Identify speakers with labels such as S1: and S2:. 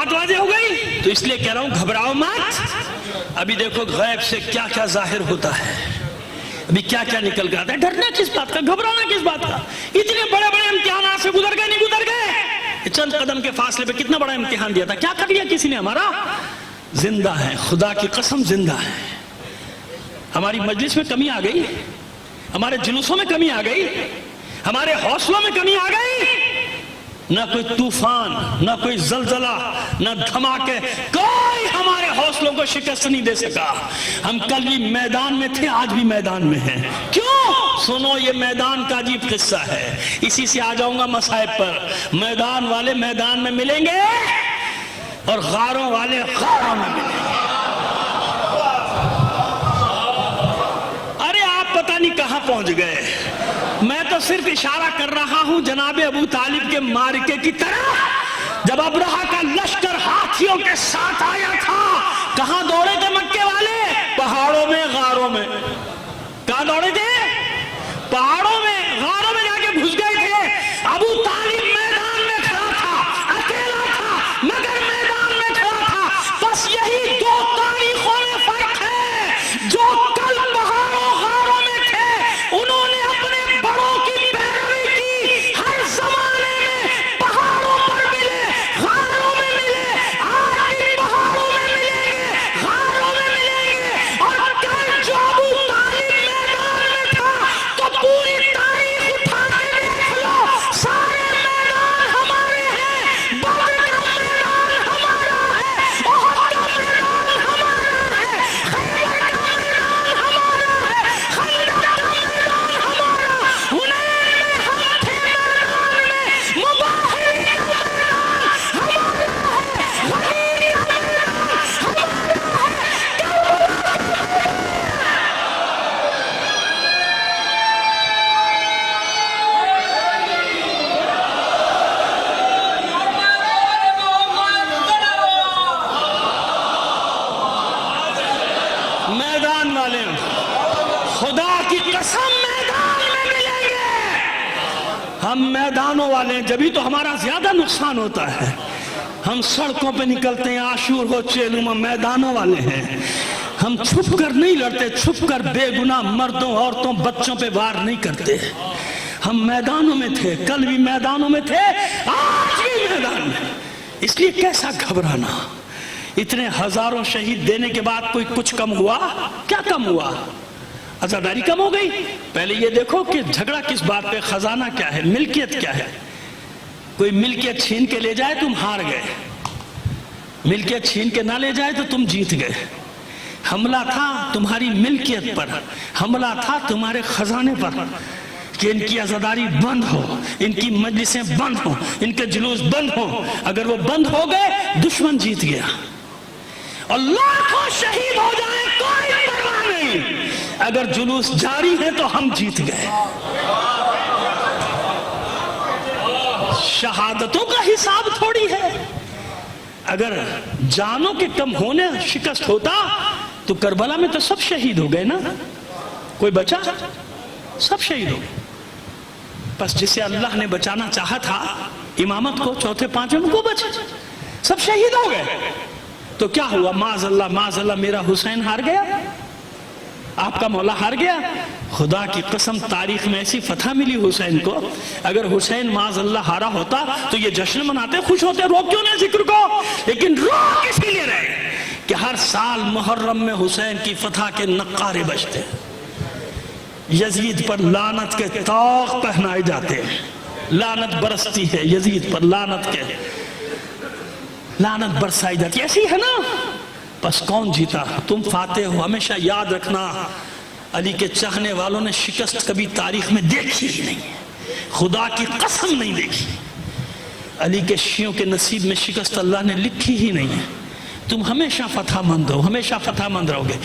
S1: بات واضح ہو گئی؟ تو اس لیے کہہ رہا ہوں گھبراؤ مت. ابھی دیکھو غیب سے کیا کیا ظاہر ہوتا ہے، ابھی کیا کیا نکل کے آتا ہے. ڈرنا کس بات کا، گھبرانا کس بات کا؟ اتنے بڑے بڑے امتحانات سے گزر گئے، نہیں گزر گئے؟ چند قدم کے فاصلے پہ کتنا بڑا امتحان دیا تھا، کیا کر لیا کسی نے ہمارا؟ زندہ ہے، خدا کی قسم زندہ ہے. ہماری مجلس میں کمی آ گئی، ہمارے جلوسوں میں کمی آ گئی، ہمارے حوصلوں میں کمی آ گئی. نہ کوئی طوفان، نہ کوئی زلزلہ، نہ دھماکے، کوئی ہمارے حوصلوں کو شکست نہیں دے سکا. ہم کل بھی میدان میں تھے، آج بھی میدان میں ہیں. کیوں؟ سنو، یہ میدان کا عجیب قصہ ہے. اسی سے آ جاؤں گا مصائب پر. میدان والے میدان میں ملیں گے اور غاروں والے غاروں میں ملیں گے. ارے آپ پتہ نہیں کہاں پہنچ گئے. میں تو صرف اشارہ کر رہا ہوں جناب ابو طالب کے معرکے کی طرف. جب ابرہہ کا لشکر ہاتھیوں کے ساتھ آیا تھا، کہاں دوڑے تھے مکے والے؟ پہاڑوں میں، غاروں میں. کہاں دوڑے تھے؟ پہاڑوں میں، غاروں میں جا کے گھس گئے تھے. ابو طالب میدان میں کھڑا تھا، اکیلا تھا، مگر میدان میں کھڑا تھا. بس یہی دو تاریخوں میں فرق ہے. جو کل پہاڑوں غاروں میں تھے، انہوں نے اپنے بڑوں کی پیروی کی. ہر زمانے میں پہاڑوں پر ملے، غاروں میں ملے. آج بھی پہاڑوں میں ملیں گے، غاروں میں ملیں گے. اور کل جو ابو طالب میدان میں تھا، تو پوری تاریخ اٹھا کے دیکھ لو، سارے میدان ہمارے ہیں. بدر کا میدان ہمارا ہے، احد کا میدان ہمارا ہے، خیبر کا میدان ہمارا ہے، خندق کا میدان ہمارا، حنین میں ہم تھے میدان میں، مباحث کا میدان ہمارا ہے، غنیمت کا میدان ہمارا ہے. میدان والے خدا کی قسم میدان میں ملیں گے. ہم میدانوں والے ہیں، جبھی تو ہمارا زیادہ نقصان ہوتا ہے. ہم سڑکوں پہ نکلتے ہیں، عاشور ہو چیلوم، میدانوں والے ہیں. ہم چھپ کر نہیں لڑتے، چھپ کر بے گناہ مردوں، عورتوں، بچوں پہ وار نہیں کرتے. ہم میدانوں میں تھے، کل بھی میدانوں میں تھے، آج بھی میدان میں. اس لیے کیسا گھبرانا. اتنے ہزاروں شہید دینے کے بعد کوئی کچھ کم ہوا؟ کیا کم ہوا؟ عزاداری کم ہو گئی؟ پہلے یہ دیکھو کہ جھگڑا کس بات پہ، خزانہ کیا ہے، ملکیت کیا ہے. کوئی ملکیت چھین کے لے جائے تم ہار گئے، ملکیت چھین کے نہ لے جائے تو تم جیت گئے. حملہ تھا تمہاری ملکیت پر، حملہ تھا تمہارے خزانے پر کہ ان کی عزاداری بند ہو، ان کی مجلسیں بند ہو، ان کے جلوس بند ہو. اگر وہ بند ہو گئے، دشمن جیت گیا. اور لاکھوں شہید ہو جائیں کوئی پرواہ نہیں، اگر جلوس جاری ہے تو ہم جیت گئے. شہادتوں کا حساب تھوڑی ہے. اگر جانوں کے کم ہونے شکست ہوتا تو کربلا میں تو سب شہید ہو گئے نا. کوئی بچا؟ سب شہید ہو گئے. بس جسے اللہ نے بچانا چاہا تھا امامت کو، چوتھے پانچویں کو بچا، سب شہید ہو گئے. تو کیا ہوا؟ معاذ اللہ میرا حسین ہار گیا، آپ کا مولا ہار گیا. خدا کی قسم تاریخ میں ایسی فتح ملی حسین کو. اگر حسین معاذ اللہ ہارا ہوتا تو یہ جشن مناتے، خوش ہوتے، رو کیوں نہیں ذکر کو؟ لیکن رو کس لیے رہے کہ ہر سال محرم میں حسین کی فتح کے نقارے بجتے، یزید پر لعنت کے طوق پہنائے جاتے، لعنت برستی ہے یزید پر، لعنت برسائی جاتی. ایسی ہے نا. بس کون جیتا؟ تم فاتح ہو. ہمیشہ یاد رکھنا، علی کے چاہنے والوں نے شکست کبھی تاریخ میں دیکھی ہی نہیں، خدا کی قسم نہیں دیکھی. علی کے شیعوں کے نصیب میں شکست اللہ نے لکھی ہی نہیں ہے. تم ہمیشہ فتح مند ہو، ہمیشہ فتح مند رہو گے.